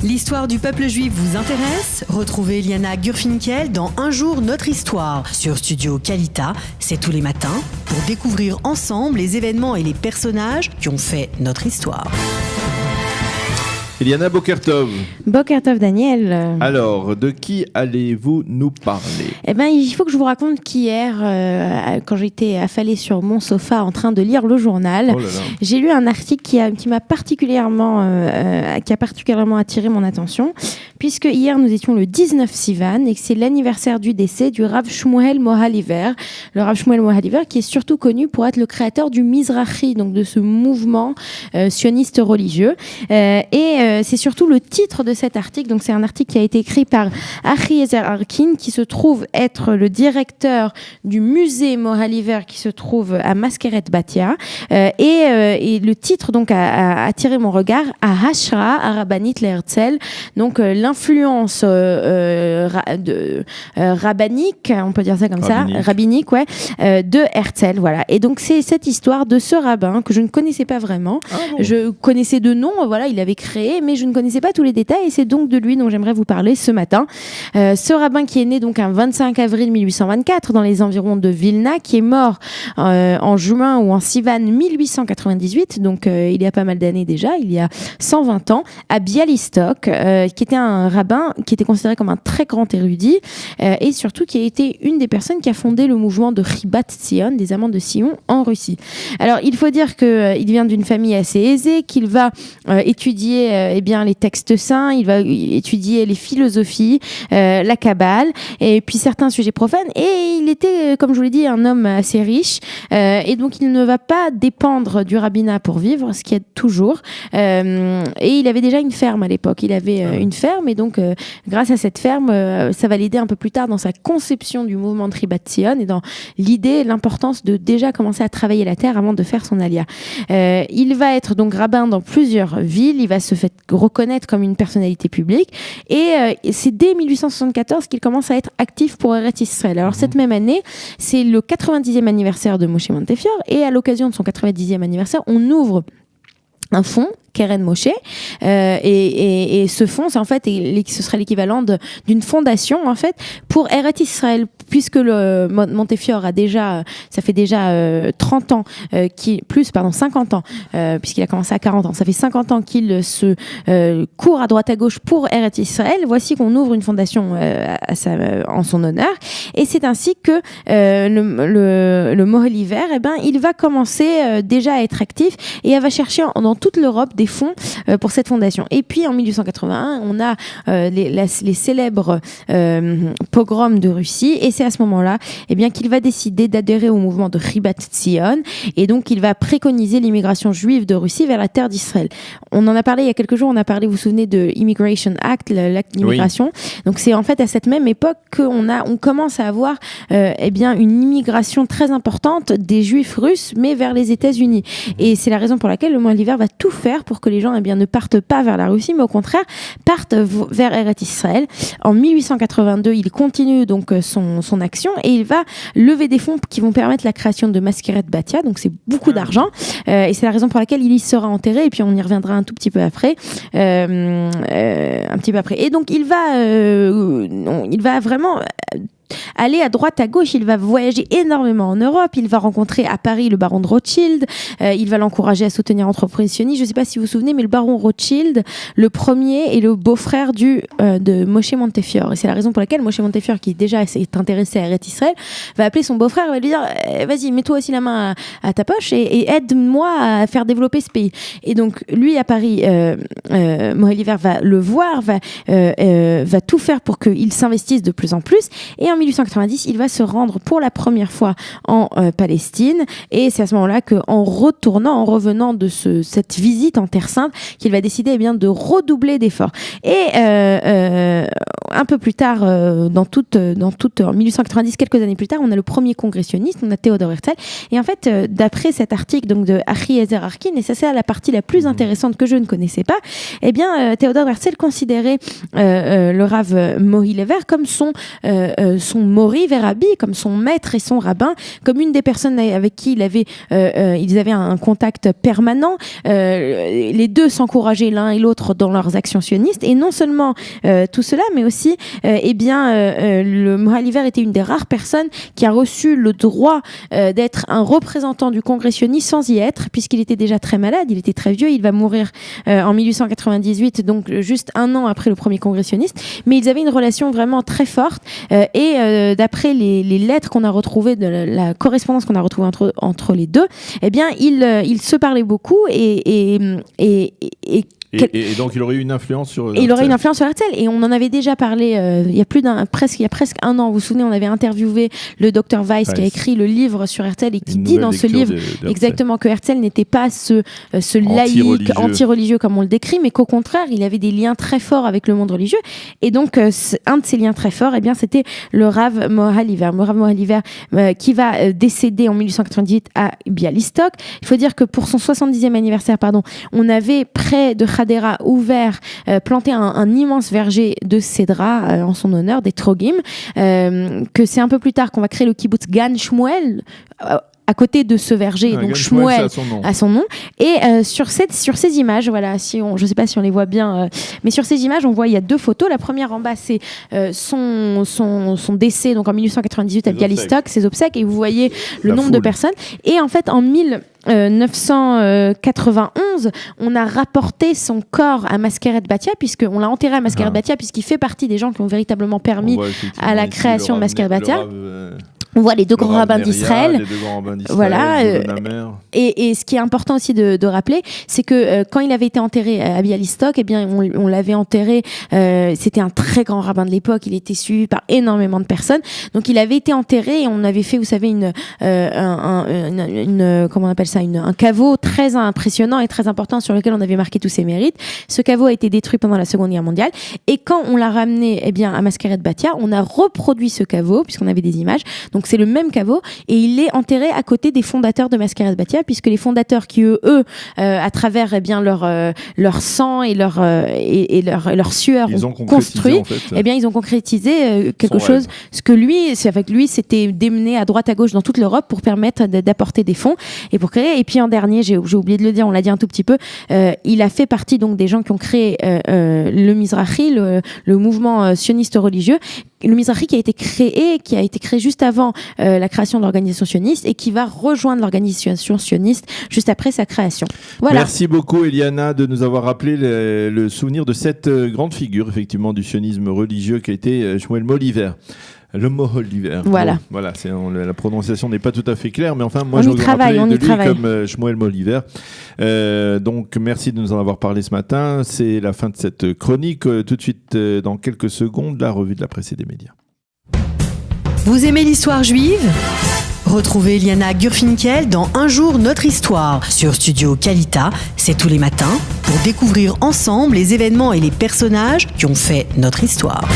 L'histoire du peuple juif vous intéresse? Retrouvez Liana Gurfinkel dans Un jour notre histoire sur Studio Kalita. C'est tous les matins pour découvrir ensemble les événements et les personnages qui ont fait notre histoire. Eliana, Bokertov. Bokertov Daniel. Alors, de qui allez-vous nous parler? Eh ben, il faut que je vous raconte qu'hier, quand j'étais affalée sur mon sofa en train de lire le journal, j'ai lu un article qui m'a particulièrement attiré mon attention, puisque hier nous étions le 19 Sivan et que c'est l'anniversaire du décès du Rav Shmuel Mohaliver. Le Rav Shmuel Mohaliver qui est surtout connu pour être le créateur du Mizrahi, donc de ce mouvement sioniste religieux. C'est surtout le titre de cet article. Donc c'est un article qui a été écrit par Achiezer Arkin, qui se trouve être le directeur du musée Mohaliver qui se trouve à Maskeret Batia. Et le titre donc a attiré mon regard, à Hashra Arabanit Leherzl, donc l'influence rabbinique, on peut dire ça comme rabbinique, ouais, de Herzl, voilà. Et donc c'est cette histoire de ce rabbin que je ne connaissais pas vraiment. Je connaissais de nom, voilà, il avait créé, mais je ne connaissais pas tous les détails, et c'est donc de lui dont j'aimerais vous parler ce matin. Ce rabbin qui est né donc un 25 avril 1824 dans les environs de Vilna, qui est mort en juin ou en Sivan 1898, donc il y a pas mal d'années déjà, il y a 120 ans, à Bialystok, qui était un rabbin qui était considéré comme un très grand érudit, et surtout qui a été une des personnes qui a fondé le mouvement de Chibat Tzion, des Amants de Sion, en Russie. Alors il faut dire qu'il vient d'une famille assez aisée, qu'il va étudier les textes saints, il va étudier les philosophies, la Kabbale, et puis certains sujets profanes, et il était, comme je vous l'ai dit, un homme assez riche, et donc il ne va pas dépendre du rabbinat pour vivre, ce qu'il y a toujours, et il avait déjà une ferme à l'époque, il avait une ferme, et donc grâce à cette ferme, ça va l'aider un peu plus tard dans sa conception du mouvement de Chibat Tzion, et dans l'idée, l'importance de déjà commencer à travailler la terre avant de faire son alia. Il va être donc rabbin dans plusieurs villes, il va se faire reconnaître comme une personnalité publique, et c'est dès 1874 qu'il commence à être actif pour Eretz Israël. Alors cette même année, c'est le 90e anniversaire de Moshe Montefiore, et à l'occasion de son 90e anniversaire, on ouvre un fonds, Keren Moshe, et ce fonds, c'est en fait, ce serait l'équivalent d'une fondation en fait pour Eretz Israël, puisque le Montefiore a déjà, ça fait déjà 50 ans, puisqu'il a commencé à 40 ans, ça fait 50 ans qu'il se court à droite à gauche pour Eretz Israël. Voici qu'on ouvre une fondation en son honneur, et c'est ainsi que le Mohaliver, il va commencer déjà à être actif, et elle va chercher dans toute l'Europe des fonds pour cette fondation. Et puis en 1881, on a les célèbres pogroms de Russie, et c'est à ce moment-là qu'il va décider d'adhérer au mouvement de Chibat Tzion, et donc il va préconiser l'immigration juive de Russie vers la terre d'Israël. On en a parlé il y a quelques jours, on a parlé, vous vous souvenez, de Immigration Act, l'acte d'immigration. Oui. Donc c'est en fait à cette même époque qu'on commence à avoir une immigration très importante des juifs russes, mais vers les États-Unis. Et c'est la raison pour laquelle le Mohaliver va tout faire pour que les gens ne partent pas vers la Russie, mais au contraire partent vers Eretz Israël. En 1882, il continue donc son action, et il va lever des fonds qui vont permettre la création de Maskeret Batia, donc c'est beaucoup d'argent, et c'est la raison pour laquelle il y sera enterré, et puis on y reviendra un tout petit peu après, et donc il va vraiment aller à droite à gauche, il va voyager énormément en Europe, il va rencontrer à Paris le baron de Rothschild, il va l'encourager à soutenir l'entreprise sioniste. Je ne sais pas si vous vous souvenez, mais le baron Rothschild, le premier, est le beau-frère de Moshe Montefiore, et c'est la raison pour laquelle Moshe Montefiore, qui déjà est intéressé à Eretz Israël, va appeler son beau-frère et va lui dire vas-y, mets-toi aussi la main à ta poche et aide-moi à faire développer ce pays. Et donc lui à Paris, Mohaliver va le voir, va tout faire pour qu'il s'investisse de plus en plus, et en 1890, il va se rendre pour la première fois en Palestine, et c'est à ce moment-là qu'en revenant de cette visite en Terre Sainte, qu'il va décider de redoubler d'efforts. Et un peu plus tard, en 1890, quelques années plus tard, on a le premier congrès sioniste, on a Théodore Herzl. Et en fait, d'après cet article donc de Achiezer Arkin, et ça c'est la partie la plus intéressante que je ne connaissais pas, eh bien, Théodore Herzl considérait le Rav Mori Lever comme son Mori Verabi, comme son maître et son rabbin, comme une des personnes avec qui ils avaient un contact permanent. Les deux s'encourageaient l'un et l'autre dans leurs actions sionistes. Et non seulement tout cela, mais aussi, le Mori Lever était une des rares personnes qui a reçu le droit d'être un représentant du congrès sioniste sans y être, puisqu'il était déjà très malade, il était très vieux, il va mourir en 1898, donc juste un an après le premier congrès sioniste. Mais ils avaient une relation vraiment très forte, et d'après les lettres qu'on a retrouvées, de la correspondance qu'on a retrouvée entre les deux, eh bien, ils se parlaient beaucoup et donc il aurait eu une influence sur Herzl. Il aurait une influence sur Herzl, et on en avait déjà parlé il y a presque un an. Vous vous souvenez, on avait interviewé le Dr Weiss qui a écrit le livre sur Herzl, et qui dit dans ce livre exactement que Herzl n'était pas ce laïc anti-religieux comme on le décrit, mais qu'au contraire il avait des liens très forts avec le monde religieux. Et donc un de ces liens très forts, eh bien, c'était le Rav Mori Lever. Le Rav Mori Lever qui va décéder en 1898 à Bialystok. Il faut dire que pour son 70e anniversaire, on avait près de Hadera planté un immense verger de cédra en son honneur, des Trogim, que c'est un peu plus tard qu'on va créer le kibbutz Gan Shmuel à côté de ce verger, donc Shmuel a son nom. Et sur ces images, voilà, je sais pas si on les voit bien, mais sur ces images, on voit, il y a deux photos. La première en bas, c'est son décès, donc en 1898 à Bialystok, ses obsèques, et vous voyez le nombre de personnes. Et en fait, en 1991, on a rapporté son corps à Maskeret Batia, puisqu'on l'a enterré à Maskeret Batia, puisqu'il fait partie des gens qui ont véritablement permis à la création de Maskeret Batia. On voit les deux grands rabbins d'Israël. Voilà. Et ce qui est important aussi de rappeler, c'est que quand il avait été enterré à Bialystok, eh bien, on l'avait enterré. C'était un très grand rabbin de l'époque. Il était suivi par énormément de personnes. Donc, il avait été enterré, et on avait fait, vous savez, comment on appelle ça, un caveau très impressionnant et très important sur lequel on avait marqué tous ses mérites. Ce caveau a été détruit pendant la Seconde Guerre mondiale. Et quand on l'a ramené, eh bien, à Maskeret Batia, on a reproduit ce caveau, puisqu'on avait des images. Donc, c'est le même caveau, et il est enterré à côté des fondateurs de Maskeret Batia, puisque les fondateurs qui eux à travers bien leur sang et leur sueur ont construit, en fait, eh bien, ils ont concrétisé quelque chose. Ce que lui, c'était démené à droite à gauche dans toute l'Europe pour permettre d'apporter des fonds et pour créer. Et puis en dernier, j'ai oublié de le dire, on l'a dit un tout petit peu, il a fait partie donc des gens qui ont créé le Mizrahi, le mouvement sioniste religieux. Le Mizrahi qui a été créé juste avant la création de l'organisation sioniste, et qui va rejoindre l'organisation sioniste juste après sa création. Voilà. Merci beaucoup, Eliana, de nous avoir rappelé le souvenir de cette grande figure, effectivement, du sionisme religieux qui a été Shmuel Mori Lever. Le Mori Lever. Voilà. Bon, voilà, la prononciation n'est pas tout à fait claire, mais enfin, moi, on je y travaille, de lui travaille. comme Shmuel Mori Lever. Donc, merci de nous en avoir parlé ce matin. C'est la fin de cette chronique. Tout de suite, dans quelques secondes, la revue de la presse et des médias. Vous aimez l'histoire juive ? Retrouvez Liana Gurfinkel dans Un jour notre histoire sur Studio Kalita. C'est tous les matins pour découvrir ensemble les événements et les personnages qui ont fait notre histoire.